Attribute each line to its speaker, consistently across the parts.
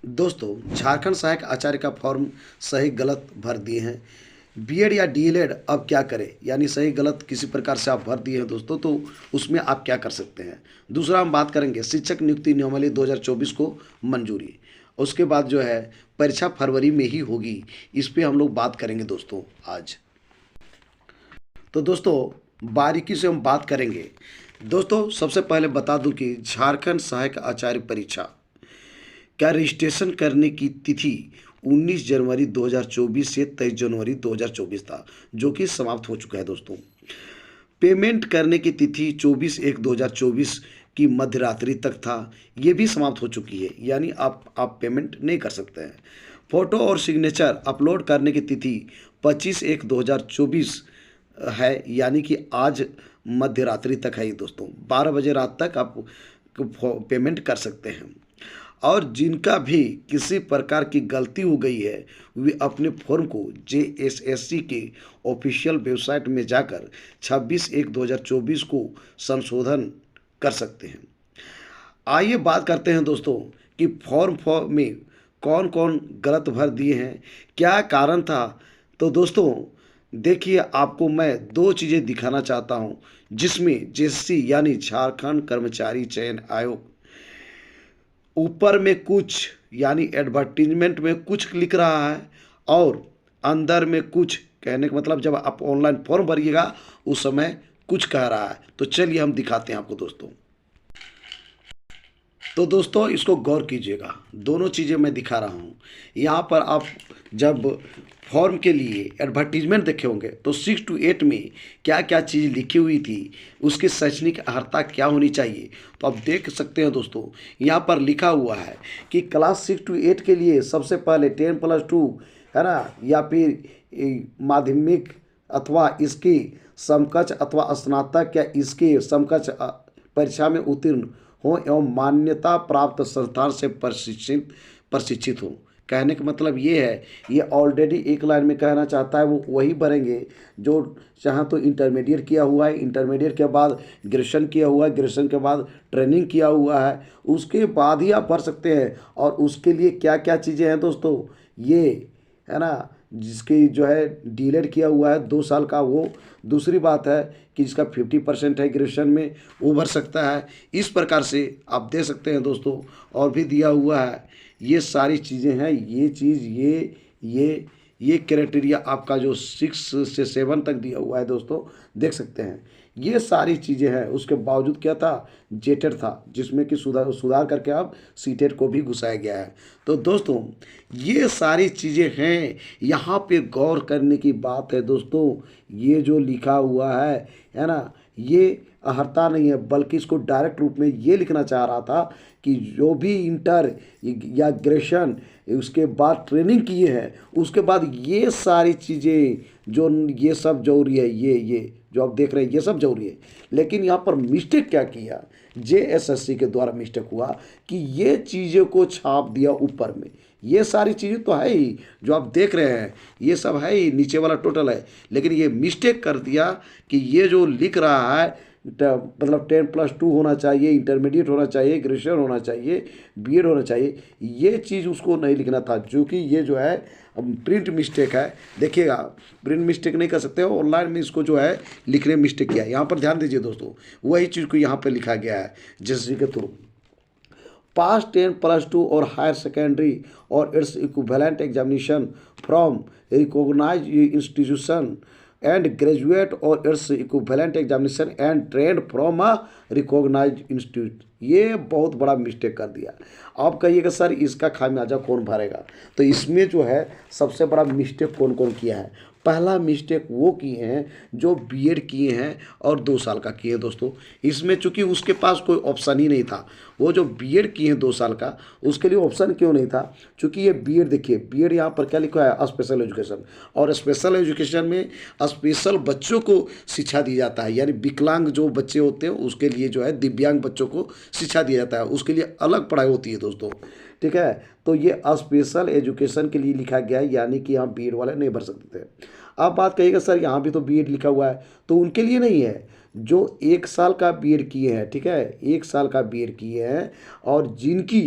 Speaker 1: दोस्तों, झारखंड सहायक आचार्य का फॉर्म सही गलत भर दिए हैं। बीएड या डीएलएड अब क्या करें, यानी सही गलत किसी प्रकार से आप भर दिए हैं दोस्तों, तो उसमें आप क्या कर सकते हैं। दूसरा हम बात करेंगे शिक्षक नियुक्ति नियमावली 2024 को मंजूरी। उसके बाद जो है परीक्षा फरवरी में ही होगी, इस पे हम लोग बात करेंगे दोस्तों आज। तो दोस्तों बारीकी से हम बात करेंगे। दोस्तों सबसे पहले बता दूं कि झारखंड सहायक आचार्य परीक्षा का रजिस्ट्रेशन करने की तिथि 19 जनवरी 2024 से 23 जनवरी 2024 था, जो कि समाप्त हो चुका है दोस्तों। पेमेंट करने की तिथि 24/1/2024 की मध्य रात्रि तक था, ये भी समाप्त हो चुकी है, यानी आप पेमेंट नहीं कर सकते हैं। फ़ोटो और सिग्नेचर अपलोड करने की तिथि 25/1/2024 है, यानी कि आज मध्य रात्रि तक है ये दोस्तों। 12 बजे रात तक आप पेमेंट कर सकते हैं। और जिनका भी किसी प्रकार की गलती हो गई है वे अपने फॉर्म को जेएसएससी के ऑफिशियल वेबसाइट में जाकर 26/1/2024 को संशोधन कर सकते हैं। आइए बात करते हैं दोस्तों कि फॉर्म में कौन कौन गलत भर दिए हैं, क्या कारण था। तो दोस्तों देखिए, आपको मैं दो चीज़ें दिखाना चाहता हूं, जिसमें जेएससी यानी झारखंड कर्मचारी चयन आयोग ऊपर में कुछ यानी एडवर्टीजमेंट में कुछ लिख रहा है और अंदर में कुछ, कहने का मतलब जब आप ऑनलाइन फॉर्म भरिएगा उस समय कुछ कह रहा है। तो चलिए हम दिखाते हैं आपको दोस्तों। तो दोस्तों इसको गौर कीजिएगा, दोनों चीज़ें मैं दिखा रहा हूँ। यहाँ पर आप जब फॉर्म के लिए एडवर्टीजमेंट देखे होंगे तो 6 to 8 में क्या क्या चीज़ लिखी हुई थी, उसकी शैक्षणिक अर्हता क्या होनी चाहिए, तो आप देख सकते हैं दोस्तों। यहाँ पर लिखा हुआ है कि क्लास 6 to 8 के लिए सबसे पहले 10+2 है ना, या फिर माध्यमिक अथवा इसकी समकक्ष अथवा स्नातक या इसके समकक्ष परीक्षा में उत्तीर्ण हो एवं मान्यता प्राप्त संस्थान से प्रशिक्षित हो। कहने का मतलब ये है, ये ऑलरेडी एक लाइन में कहना चाहता है वो वही भरेंगे जो चाहे तो इंटरमीडिएट किया हुआ है, इंटरमीडिएट के बाद ग्रेजुएशन किया हुआ है, ग्रेजुएशन के बाद ट्रेनिंग किया हुआ है, उसके बाद ही आप भर सकते हैं। और उसके लिए क्या क्या चीज़ें हैं दोस्तों, ये है ना, जिसकी जो है डीलेड किया हुआ है 2 साल का वो। दूसरी बात है कि जिसका 50% है ग्रेजुएशन में वो भर सकता है। इस प्रकार से आप दे सकते हैं दोस्तों। और भी दिया हुआ है, ये सारी चीज़ें हैं, ये चीज़ ये क्राइटेरिया आपका जो 6 से 7 तक दिया हुआ है दोस्तों, देख सकते हैं। ये सारी चीज़ें हैं, उसके बावजूद क्या था, जेटेड था, जिसमें कि सुधार करके अब सीटेड को भी घुसाया गया है। तो दोस्तों ये सारी चीज़ें हैं, यहाँ पे गौर करने की बात है दोस्तों। ये जो लिखा हुआ है ना, ये अर्हता नहीं है, बल्कि इसको डायरेक्ट रूप में ये लिखना चाह रहा था कि जो भी इंटर या ग्रेजुएशन उसके बाद ट्रेनिंग किए हैं, उसके बाद ये सारी चीज़ें जो ये सब जरूरी है, ये जो आप देख रहे हैं ये सब जरूरी है। लेकिन यहाँ पर मिस्टेक क्या किया, जेएसएससी के द्वारा मिस्टेक हुआ कि ये चीज़ों को छाप दिया ऊपर में। ये सारी चीज़ें तो है ही जो आप देख रहे हैं, ये सब है ही, नीचे वाला टोटल है, लेकिन ये मिस्टेक कर दिया कि ये जो लिख रहा है मतलब 10+2 होना चाहिए, इंटरमीडिएट होना चाहिए, ग्रेजुएशन होना चाहिए, बीएड होना चाहिए, ये चीज़ उसको नहीं लिखना था। जो कि ये जो है प्रिंट मिस्टेक है। देखिएगा, प्रिंट मिस्टेक नहीं कर सकते हो, ऑनलाइन में इसको जो है लिखने में मिस्टेक किया है। यहाँ पर ध्यान दीजिए दोस्तों, वही चीज़ को यहाँ पर लिखा गया है जेएसएससी के थ्रू। पास 10+2 और हायर सेकेंडरी और its equivalent examination from recognised institution and graduate और its equivalent examination and trained from a recognised institute. ये बहुत बड़ा मिस्टेक कर दिया। आप कहिएगा सर इसका खामियाजा कौन भरेगा, तो इसमें जो है सबसे बड़ा मिस्टेक कौन कौन किया है। पहला मिस्टेक वो किए हैं जो बीएड किए हैं और 2 साल का किए हैं दोस्तों। इसमें चूंकि उसके पास कोई ऑप्शन ही नहीं था, वो जो बीएड किए हैं 2 साल का, उसके लिए ऑप्शन क्यों नहीं था, चूंकि ये बीएड, देखिए बीएड यहाँ पर क्या लिखा है, स्पेशल एजुकेशन। और स्पेशल एजुकेशन में स्पेशल बच्चों को शिक्षा दी जाता है, यानी विकलांग जो बच्चे होते हैं उसके लिए जो है, दिव्यांग बच्चों को शिक्षा दिया जाता है, उसके लिए अलग पढ़ाई होती है दोस्तों। ठीक है, तो ये स्पेशल एजुकेशन के लिए लिखा गया है, यानी कि यहाँ बीएड वाले नहीं भर सकते थे। आप बात कहिएगा सर यहाँ भी तो बीएड लिखा हुआ है, तो उनके लिए नहीं है जो 1 साल का बीएड किए हैं। ठीक है, 1 साल का बीएड किए हैं और जिनकी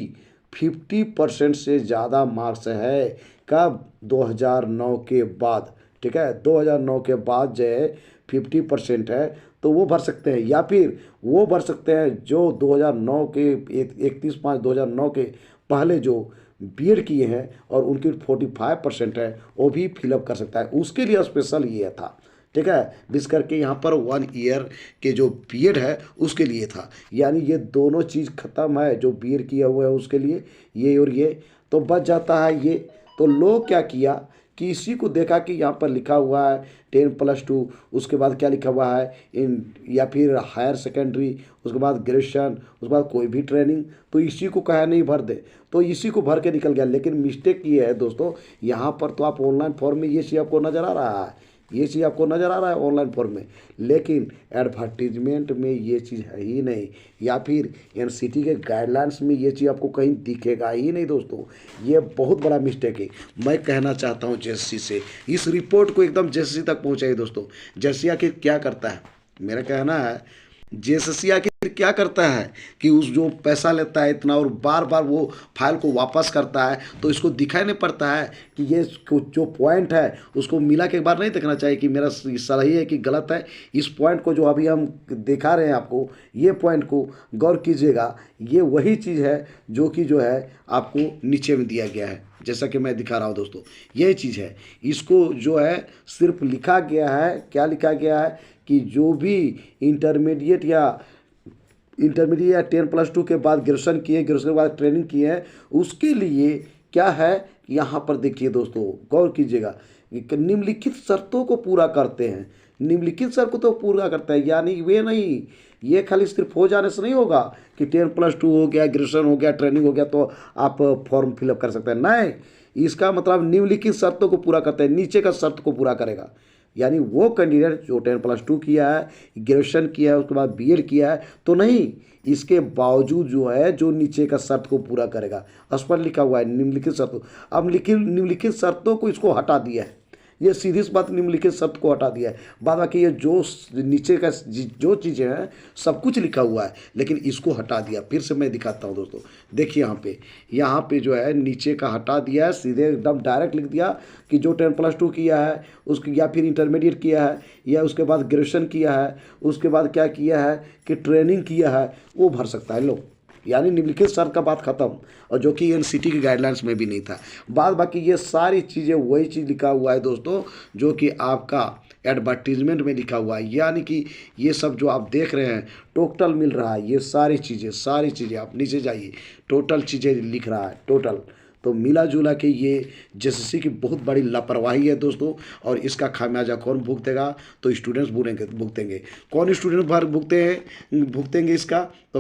Speaker 1: 50% से ज़्यादा मार्क्स है। कब? 2009 के बाद। ठीक है, 2009 के बाद जो है 50% है तो वो भर सकते हैं, या फिर वो भर सकते हैं जो 2009 के 31/5/2009 के पहले जो बीएड किए हैं और उनकी 45% है, वो भी फिलअप कर सकता है। उसके लिए स्पेशल ये था। ठीक है, विश करके यहाँ पर 1 ईयर के जो बीएड है उसके लिए था। यानी ये दोनों चीज़ ख़त्म है, जो बीएड किया हुआ है उसके लिए ये और ये, तो बच जाता है ये। तो लोग क्या किया कि इसी को देखा कि यहाँ पर लिखा हुआ है 10+2, उसके बाद क्या लिखा हुआ है इन, या फिर हायर सेकेंडरी, उसके बाद ग्रेजुएशन, उसके बाद कोई भी ट्रेनिंग, तो इसी को कहा नहीं भर दे, तो इसी को भर के निकल गया। लेकिन मिस्टेक ये है दोस्तों, यहाँ पर तो आप ऑनलाइन फॉर्म में ये चीज़ आपको नज़र आ रहा है, ये चीज़ आपको नज़र आ रहा है ऑनलाइन फॉर्म में, लेकिन एडवर्टीजमेंट में ये चीज़ है ही नहीं, या फिर एनसीटी के गाइडलाइंस में ये चीज़ आपको कहीं दिखेगा ही नहीं दोस्तों। ये बहुत बड़ा मिस्टेक है। मैं कहना चाहता हूँ जेएससी से, इस रिपोर्ट को एकदम जेएससी तक पहुँचाइए दोस्तों। जेएससी आखिर क्या करता है, मेरा कहना है जेएससी आखिर क्या करता है कि उस जो पैसा लेता है इतना और बार बार वो फाइल को वापस करता है, तो इसको दिखाई नहीं पड़ता है कि ये जो पॉइंट है उसको मिला के एक बार नहीं देखना चाहिए कि मेरा सही है कि गलत है। इस पॉइंट को जो अभी हम दिखा रहे हैं आपको, ये पॉइंट को गौर कीजिएगा, ये वही चीज़ है जो कि जो है आपको नीचे में दिया गया है, जैसा कि मैं दिखा रहा हूँ दोस्तों, यही चीज़ है। इसको जो है सिर्फ लिखा गया है, क्या लिखा गया है कि जो भी इंटरमीडिएट या 10+2 के बाद ग्रेजुएशन किए, ग्रेजुएशन के बाद ट्रेनिंग किए हैं, उसके लिए क्या है यहाँ पर देखिए दोस्तों, गौर कीजिएगा कि निम्नलिखित शर्तों को पूरा करते हैं। निम्नलिखित शर्तों को पूरा करता है, यानी वे नहीं, ये खाली सिर्फ हो जाने से नहीं होगा कि 10+2 हो गया, ग्रेजुएशन हो गया, ट्रेनिंग हो गया तो आप फॉर्म फिलअप कर सकते हैं। नहीं, इसका मतलब निम्नलिखित शर्तों को पूरा करते हैं, नीचे का शर्त को पूरा करेगा। यानी वो कैंडिडेट जो 10+2 किया है, ग्रेजुएशन किया है, उसके बाद बीएड किया है, तो नहीं, इसके बावजूद जो है जो नीचे का शर्त को पूरा करेगा। स्पष्ट लिखा हुआ है निम्नलिखित शर्तों। अब निम्नलिखित शर्तों को इसको हटा दिया है, ये सीधी सी बात, निम्नलिखित शर्त को हटा दिया है। बाद बाकी ये जो नीचे का जो चीज़ें हैं सब कुछ लिखा हुआ है, लेकिन इसको हटा दिया। फिर से मैं दिखाता हूँ दोस्तों, देखिए यहाँ पे जो है नीचे का हटा दिया है, सीधे एकदम डायरेक्ट लिख दिया कि जो 10+2 किया है उसकी, या फिर इंटरमीडिएट किया है, या उसके बाद ग्रेजुएशन किया है, उसके बाद क्या किया है कि ट्रेनिंग किया है, वो भर सकता है। लो, यानी निम्नलिखित शर्त का बात खत्म, और जो कि एनसीटी के गाइडलाइंस में भी नहीं था। बाद बाकी ये सारी चीज़ें वही चीज़ लिखा हुआ है दोस्तों जो कि आपका एडवर्टीजमेंट में लिखा हुआ है। यानी कि ये सब जो आप देख रहे हैं टोटल मिल रहा है, ये सारी चीज़ें आप नीचे जाइए, टोटल चीज़ें लिख रहा है टोटल। तो मिला जुला के ये जेएससी की बहुत बड़ी लापरवाही है दोस्तों, और इसका खामियाजा कौन भुगतेगा? तो स्टूडेंट्स भुगतेंगे। कौन स्टूडेंट भुगतेंगे इसका? तो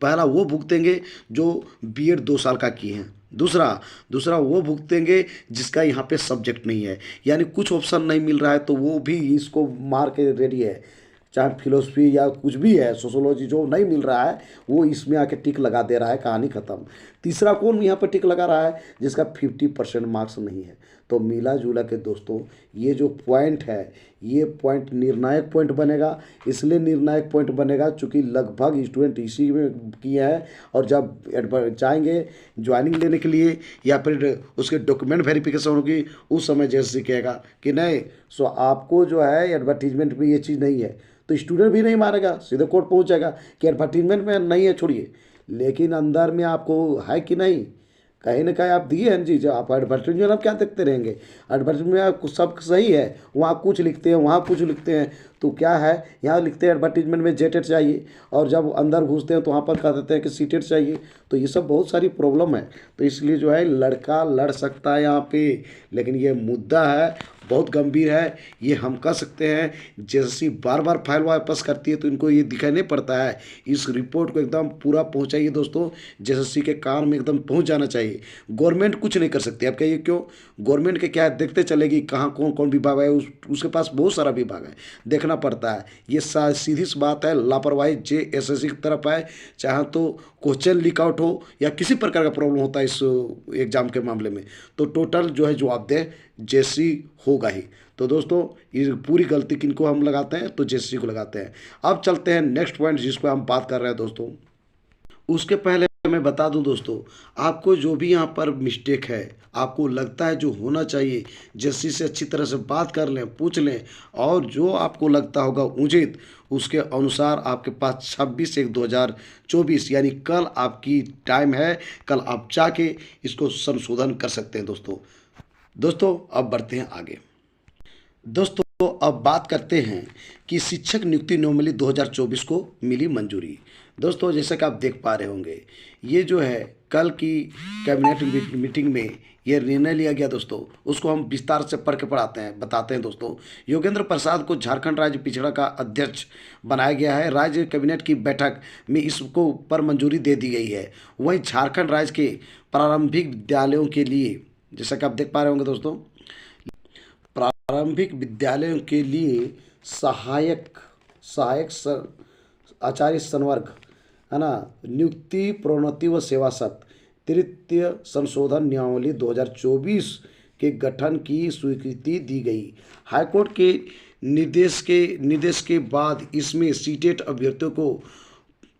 Speaker 1: पहला वो भुगतेंगे जो बीएड 2 साल का किए हैं। दूसरा वो भुगतेंगे जिसका यहाँ पे सब्जेक्ट नहीं है, यानी कुछ ऑप्शन नहीं मिल रहा है तो वो भी इसको मार के रेडी है, चाहे फिलोसफी या कुछ भी है, सोशोलॉजी, जो नहीं मिल रहा है वो इसमें आके टिक लगा दे रहा है, कहानी ख़त्म। तीसरा कौन यहाँ पर टिक लगा रहा है? जिसका 50% मार्क्स नहीं है। तो मिला जुला के दोस्तों ये जो पॉइंट है, ये पॉइंट निर्णायक पॉइंट बनेगा। इसलिए निर्णायक पॉइंट बनेगा चूँकि लगभग स्टूडेंट इसी में किए हैं, और जब जाएंगे ज्वाइनिंग लेने के लिए या फिर उसके डॉक्यूमेंट वेरिफिकेशन होगी, उस समय जैसे कहेगा कि नहीं, सो आपको जो है एडवर्टीजमेंट में ये चीज़ नहीं है, तो स्टूडेंट भी नहीं मारेगा, सीधे कोर्ट पहुंच जाएगा कि एडवर्टीजमेंट में नहीं है, छोड़िए। लेकिन अंदर में आपको है कि नहीं, कहीं ना कहीं आप दिए हैं जी, जब आप एडवर्टीजमेंट आप क्या देखते रहेंगे? एडवर्टीजमेंट में आपको सब सही है, वहाँ कुछ लिखते हैं, वहाँ कुछ लिखते हैं, तो क्या है यहाँ लिखते हैं एडवर्टीजमेंट में जेटेड चाहिए, और जब अंदर घुसते हैं तो वहाँ पर कह देते हैं कि सीटेड चाहिए। तो ये सब बहुत सारी प्रॉब्लम है। तो इसलिए जो है लड़का लड़ सकता है यहाँ पे, लेकिन ये मुद्दा है बहुत गंभीर है। ये हम कह सकते हैं जेएससी बार बार फाइल वापस करती है तो इनको ये दिखाई नहीं पड़ता है। इस रिपोर्ट को एकदम पूरा पहुंचाइए दोस्तों, जेएससी के कान में एकदम पहुंच जाना चाहिए। गवर्नमेंट कुछ नहीं कर सकती। आप कहिए क्यों? गवर्नमेंट के क्या देखते चलेगी कहाँ कौन कौन विभाग है, उसके पास बहुत सारा विभाग है, देखना पड़ता है। ये सीधी सी बात है, लापरवाही जेएसएससी की तरफ है। चाहे तो क्वेश्चन लीक आउट हो या किसी प्रकार का प्रॉब्लम होता है इस एग्ज़ाम के मामले में, तो टोटल जो है जवाबदेह जेएससी होगा ही। तो दोस्तों ये पूरी गलती किनको हम लगाते हैं? तो जेएससी को लगाते हैं। अब चलते हैं नेक्स्ट पॉइंट जिसको हम बात कर रहे हैं दोस्तों। उसके पहले मैं बता दूं दोस्तों, आपको जो भी यहाँ पर मिस्टेक है, आपको लगता है जो होना चाहिए, जैसी से अच्छी तरह से बात कर लें, पूछ लें, और जो आपको लगता होगा उचित, उसके अनुसार आपके पास 26/1/2024 यानी कल आपकी टाइम है। कल आप जाके इसको संशोधन कर सकते हैं दोस्तों। दोस्तों अब बढ़ते हैं आगे। दोस्तों अब बात करते हैं कि शिक्षक नियुक्ति नॉर्मली 2024 को मिली मंजूरी। दोस्तों जैसा कि आप देख पा रहे होंगे, ये जो है कल की कैबिनेट मीटिंग में ये निर्णय लिया गया दोस्तों। उसको हम विस्तार से पढ़ के बताते हैं दोस्तों। योगेंद्र प्रसाद को झारखंड राज्य पिछड़ा का अध्यक्ष बनाया गया है। राज्य कैबिनेट की बैठक में इसको पर मंजूरी दे दी गई है। वहीं झारखंड राज्य के प्रारंभिक विद्यालयों के लिए, जैसा कि आप देख पा रहे होंगे दोस्तों, प्रारंभिक विद्यालयों के लिए सहायक सहायक सर आचार्य संवर्ग, है ना, नियुक्ति, प्रोन्नति व सेवासत तृतीय संशोधन नियमावली 2024 के गठन की स्वीकृति दी गई। हाईकोर्ट के निर्देश के बाद इसमें सीटेट अभ्यर्थियों को,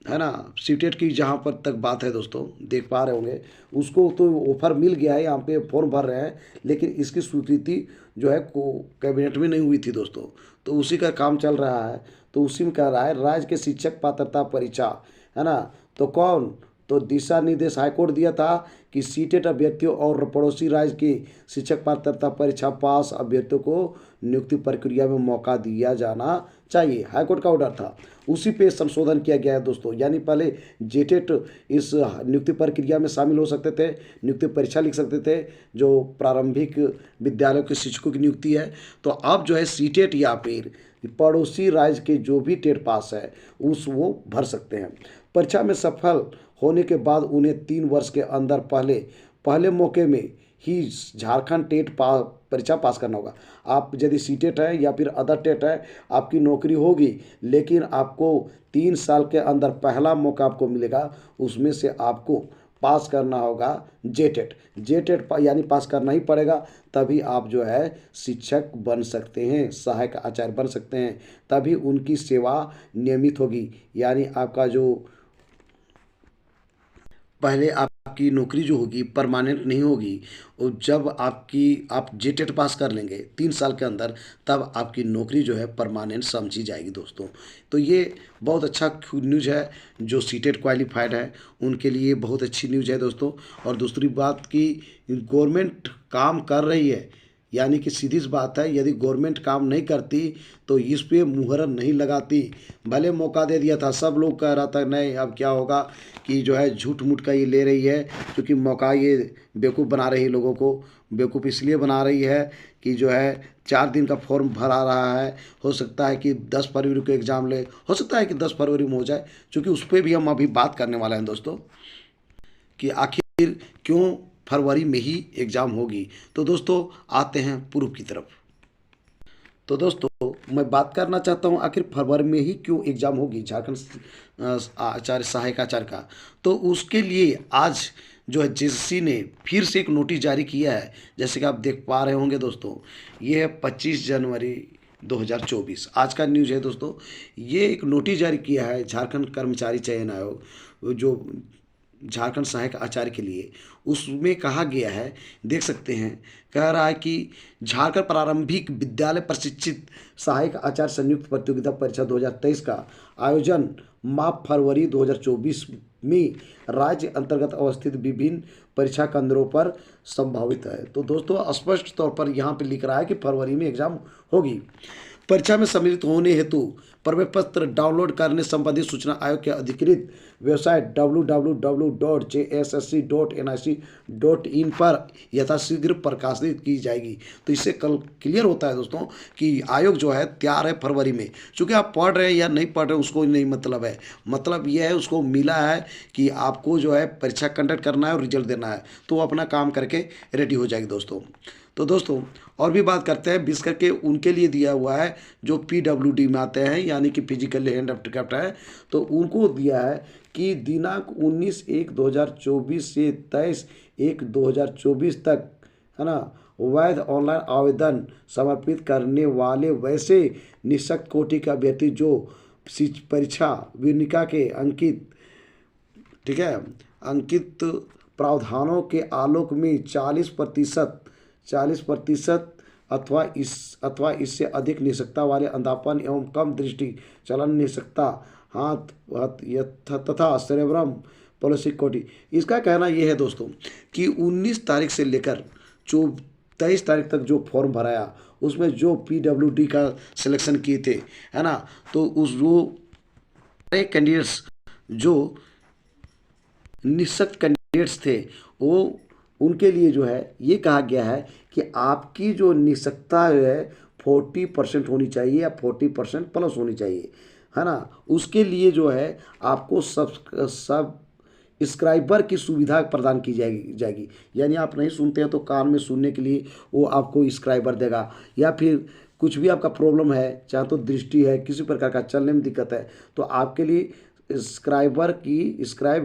Speaker 1: है ना, सीटेट की जहाँ पर तक बात है दोस्तों, देख पा रहे होंगे, उसको तो ऑफर मिल गया है, यहाँ पे फॉर्म भर रहे हैं, लेकिन इसकी स्वीकृति जो है कैबिनेट में नहीं हुई थी दोस्तों। तो उसी का काम चल रहा है। तो उसी में कह रहा है राज्य के शिक्षक पात्रता परीक्षा, है ना, तो कौन, तो दिशा निर्देश हाईकोर्ट दिया था कि सीटेट अभ्यर्थियों और पड़ोसी राज्य की शिक्षक पात्रता परीक्षा पास अभ्यर्थियों को नियुक्ति प्रक्रिया में मौका दिया जाना चाहिए। हाईकोर्ट का ऑर्डर था, उसी पे संशोधन किया गया है दोस्तों। यानी पहले जेटेट इस नियुक्ति प्रक्रिया में शामिल हो सकते थे, नियुक्ति परीक्षा लिख सकते थे, जो प्रारंभिक विद्यालयों के शिक्षकों की नियुक्ति है। तो अब जो है सीटेट या फिर पड़ोसी राज्य के जो भी टेट पास है वो भर सकते हैं। परीक्षा में सफल होने के बाद उन्हें 3 वर्ष के अंदर पहले मौके में ही झारखंड टेट परीक्षा पास करना होगा। आप यदि सीटेट है या फिर अदर टेट है, आपकी नौकरी होगी, लेकिन आपको 3 साल के अंदर पहला मौका आपको मिलेगा, उसमें से आपको पास करना होगा जेटेट यानी पास करना ही पड़ेगा, तभी आप जो है शिक्षक बन सकते हैं, सहायक आचार्य बन सकते हैं, तभी उनकी सेवा नियमित होगी। यानी आपका जो पहले आपकी नौकरी जो होगी परमानेंट नहीं होगी, और जब आप जेटेट पास कर लेंगे 3 साल के अंदर, तब आपकी नौकरी जो है परमानेंट समझी जाएगी दोस्तों। तो ये बहुत अच्छा न्यूज़ है। जो सीटेट क्वालिफाइड है उनके लिए बहुत अच्छी न्यूज़ है दोस्तों। और दूसरी बात कि गवर्नमेंट काम कर रही है, यानी कि सीधी सी बात है, यदि गवर्नमेंट काम नहीं करती तो इस पे मुहर नहीं लगाती। भले मौका दे दिया था, सब लोग कह रहा था नहीं अब क्या होगा कि जो है झूठ मूठ का ये ले रही है, क्योंकि मौका ये बेवकूफ़ बना रही है, लोगों को बेवकूफ़ इसलिए बना रही है कि जो है 4 दिन का फॉर्म भरा रहा है। हो सकता है कि 10 फरवरी को एग्ज़ाम ले, हो सकता है कि 10 फरवरी में हो जाए, क्योंकि उस पर भी हम अभी बात करने वाले हैं दोस्तों कि आखिर क्यों फरवरी में ही एग्ज़ाम होगी। तो दोस्तों आते हैं पूर्व की तरफ। तो दोस्तों मैं बात करना चाहता हूँ आखिर फरवरी में ही क्यों एग्ज़ाम होगी झारखंड सहायक आचार्य का। तो उसके लिए आज जो है जेएसएससी ने फिर से एक नोटिस जारी किया है, जैसे कि आप देख पा रहे होंगे दोस्तों। ये है 25 जनवरी 2024 आज का न्यूज़ है दोस्तों। ये एक नोटिस जारी किया है झारखंड कर्मचारी चयन आयोग, जो झारखंड सहायक आचार्य के लिए। उसमें कहा गया है, देख सकते हैं, कह रहा है कि झारखंड प्रारंभिक विद्यालय प्रशिक्षित सहायक आचार्य संयुक्त प्रतियोगिता परीक्षा 2023 का आयोजन माह फरवरी 2024 में राज्य अंतर्गत अवस्थित विभिन्न परीक्षा केंद्रों पर संभावित है। तो दोस्तों स्पष्ट तौर पर यहाँ पे लिख रहा है कि फरवरी में एग्जाम होगी। परीक्षा में सम्मिलित होने हेतु प्रवेश पत्र डाउनलोड करने संबंधी सूचना आयोग के अधिकृत वेबसाइट www.jssc.nic.in पर यथाशीघ्र प्रकाशित की जाएगी। तो इससे कल क्लियर होता है दोस्तों कि आयोग जो है तैयार है फरवरी में। चूँकि आप पढ़ रहे हैं या नहीं पढ़ रहे हैं उसको नहीं मतलब है, मतलब ये है उसको मिला है कि आपको जो है परीक्षा कंडक्ट करना है और रिजल्ट देना है, तो वो अपना काम करके रेडी हो जाएगी दोस्तों। तो दोस्तों और भी बात करते हैं, विशेष करके उनके लिए दिया हुआ है जो PWD में आते हैं, यानी कि फिजिकली हैंडिकैप्ड है। तो उनको दिया है कि दिनांक 19/1/2024 से 23/1/2024 तक, है ना, वैध ऑनलाइन आवेदन समर्पित करने वाले वैसे निःशक्त कोटि के अभ्यर्थी जो परीक्षा विनिका के अंकित, ठीक है, अंकित प्रावधानों के आलोक में 40% अथवा इससे अधिक निःशक्तता वाले अंधापन एवं कम दृष्टि चलन निःशक्तता हाथ तथा सेरेब्रम पॉलिसिकोटी। इसका कहना यह है दोस्तों कि 19 तारीख से लेकर 23 तारीख तक जो फॉर्म भराया उसमें जो PWD का सिलेक्शन किए थे, है ना, तो उस वो कैंडिडेट्स जो निःशक्त कैंडिडेट्स थे वो उनके लिए जो है ये कहा गया है कि आपकी जो निःशक्तता है 40% होनी चाहिए या 40% प्लस होनी चाहिए, है ना। उसके लिए जो है आपको सब स्क्राइबर की सुविधा प्रदान की जाएगी। यानी आप नहीं सुनते हैं तो कान में सुनने के लिए वो आपको स्क्राइबर देगा, या फिर कुछ भी आपका प्रॉब्लम है, चाहे तो दृष्टि है, किसी प्रकार का चलने में दिक्कत है, तो आपके लिए स्क्राइब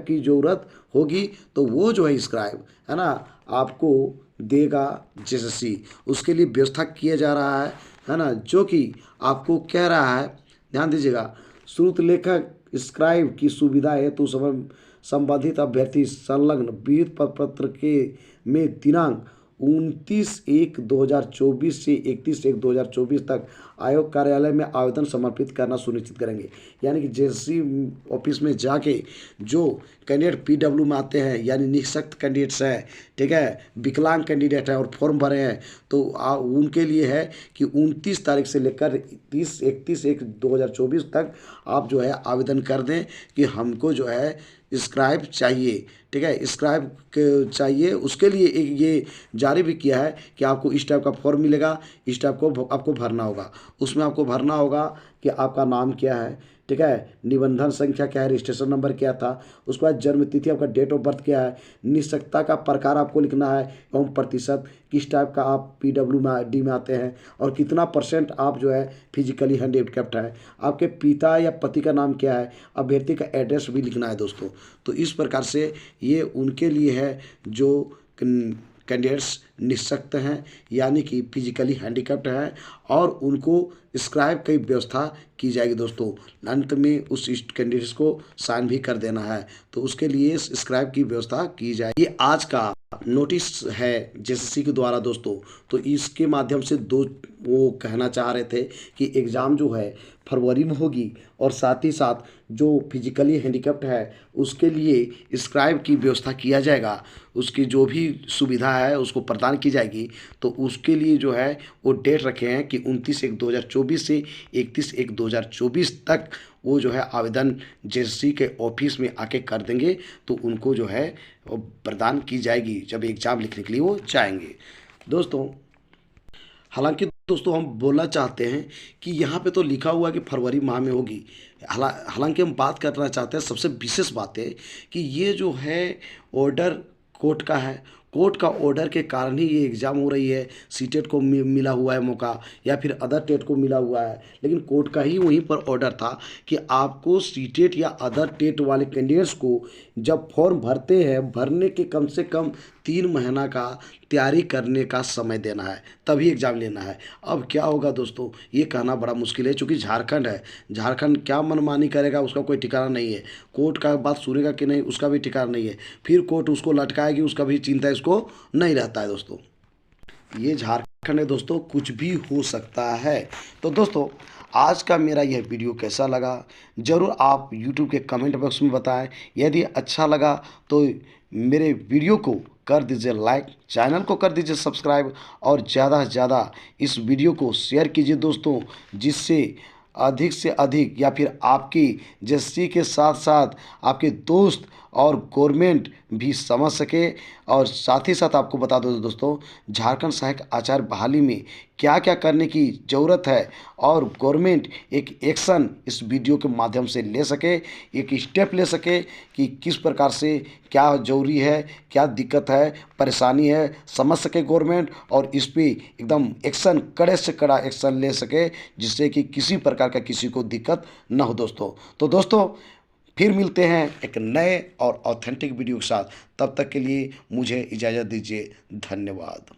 Speaker 1: की ज़रूरत होगी, तो वो जो है स्क्राइब, है ना, आपको देगा JSC। उसके लिए व्यवस्था किया जा रहा है ना, जो कि आपको कह रहा है, ध्यान दीजिएगा, श्रुत लेखक स्क्राइब की सुविधा है तो संबंधित अभ्यर्थी संलग्न विहित पत्र के में दिनांक 29/1/2024 से 31/1/2024 तक आयोग कार्यालय में आवेदन समर्पित करना सुनिश्चित करेंगे। यानी कि JSC ऑफिस में जाके जो कैंडिडेट PW में आते हैं, यानी निःशक्त कैंडिडेट्स हैं, ठीक है, विकलांग कैंडिडेट हैं और फॉर्म भरे हैं, तो उनके लिए है कि 29 तारीख से लेकर 31/1/2024 तक आप जो है आवेदन कर दें कि हमको जो है स्क्राइब चाहिए, ठीक है, स्क्राइब चाहिए। उसके लिए एक ये जारी भी किया है कि आपको इस टाइप का फॉर्म मिलेगा, इस टाइप को आपको भरना होगा। उसमें आपको भरना होगा कि आपका नाम क्या है, ठीक है, निबंधन संख्या क्या है, रजिस्ट्रेशन नंबर क्या था, उसके बाद जन्म तिथि, आपका डेट ऑफ बर्थ क्या है, निःशक्तता का प्रकार आपको लिखना है एवं प्रतिशत, किस टाइप का आप PWD में आते हैं और कितना % आप जो है फिजिकली हैंडिकैप्ड है, आपके पिता या पति का नाम क्या है, अभ्यर्थी का एड्रेस भी लिखना है दोस्तों। तो इस प्रकार से ये उनके लिए है जो कैंडिडेट्स निःशक्त हैं, यानी कि फिजिकली हैंडिकैप्ड हैं, और उनको स्क्राइब की व्यवस्था की जाएगी दोस्तों। अंत में उस कैंडिडेट्स को साइन भी कर देना है, तो उसके लिए स्क्राइब की व्यवस्था की जाएगी। ये आज का नोटिस है JSC के द्वारा दोस्तों। तो इसके माध्यम से वो कहना चाह रहे थे कि एग्ज़ाम जो है फरवरी में होगी, और साथ ही साथ जो फिजिकली हैंडिकैप्ड है उसके लिए स्क्राइब की व्यवस्था किया जाएगा, उसकी जो भी सुविधा है उसको प्रदान की जाएगी। तो उसके लिए जो है वो डेट रखे हैं कि 29/1/2024 से 31/1/2024 तक वो जो है आवेदन JSC के ऑफिस में आके कर देंगे, तो उनको जो है वो प्रदान की जाएगी जब एग्ज़ाम लिखने के लिए वो जाएंगे दोस्तों। हालांकि दोस्तों हम बोलना चाहते हैं कि यहाँ पे तो लिखा हुआ है कि फरवरी माह में होगी, हालांकि हम बात करना चाहते हैं, सबसे विशेष बात है कि ये जो है ऑर्डर कोर्ट का है, कोर्ट का ऑर्डर के कारण ही ये एग्ज़ाम हो रही है। सीटेट को मिला हुआ है मौका, या फिर अदर टेट को मिला हुआ है, लेकिन कोर्ट का ही वहीं पर ऑर्डर था कि आपको सीटेट या अदर टेट वाले कैंडिडेट्स को जब फॉर्म भरते हैं, भरने के कम से कम 3 महीना का तैयारी करने का समय देना है, तभी एग्ज़ाम लेना है। अब क्या होगा दोस्तों, ये कहना बड़ा मुश्किल है, क्योंकि झारखंड है, झारखंड क्या मनमानी करेगा उसका कोई ठिकाना नहीं है, कोर्ट का बात सुनेगा कि नहीं उसका भी ठिकाना नहीं है, फिर कोर्ट उसको लटकाएगी उसका भी चिंता इसको नहीं रहता है दोस्तों। ये झारखंड है दोस्तों, कुछ भी हो सकता है। तो दोस्तों आज का मेरा यह वीडियो कैसा लगा ज़रूर आप YouTube के कमेंट बॉक्स में बताएं। यदि अच्छा लगा तो मेरे वीडियो को कर दीजिए लाइक, चैनल को कर दीजिए सब्सक्राइब, और ज़्यादा से ज़्यादा इस वीडियो को शेयर कीजिए दोस्तों, जिससे अधिक से अधिक या फिर आपकी JSC के साथ साथ आपके दोस्त और गवर्नमेंट भी समझ सके। और साथ ही साथ आपको बता दो दोस्तों, झारखंड सहायक आचार्य बहाली में क्या क्या करने की ज़रूरत है, और गवर्नमेंट एक एक्शन इस वीडियो के माध्यम से ले सके, एक स्टेप ले सके कि किस प्रकार से क्या ज़रूरी है, क्या दिक्कत है, परेशानी है, समझ सके गवर्नमेंट, और इस पर एकदम एक्शन, कड़े से कड़ा एक्शन ले सके, जिससे कि किसी प्रकार का किसी को दिक्कत न हो दोस्तों। तो दोस्तों फिर मिलते हैं एक नए और ऑथेंटिक वीडियो के साथ, तब तक के लिए मुझे इजाज़त दीजिए। धन्यवाद।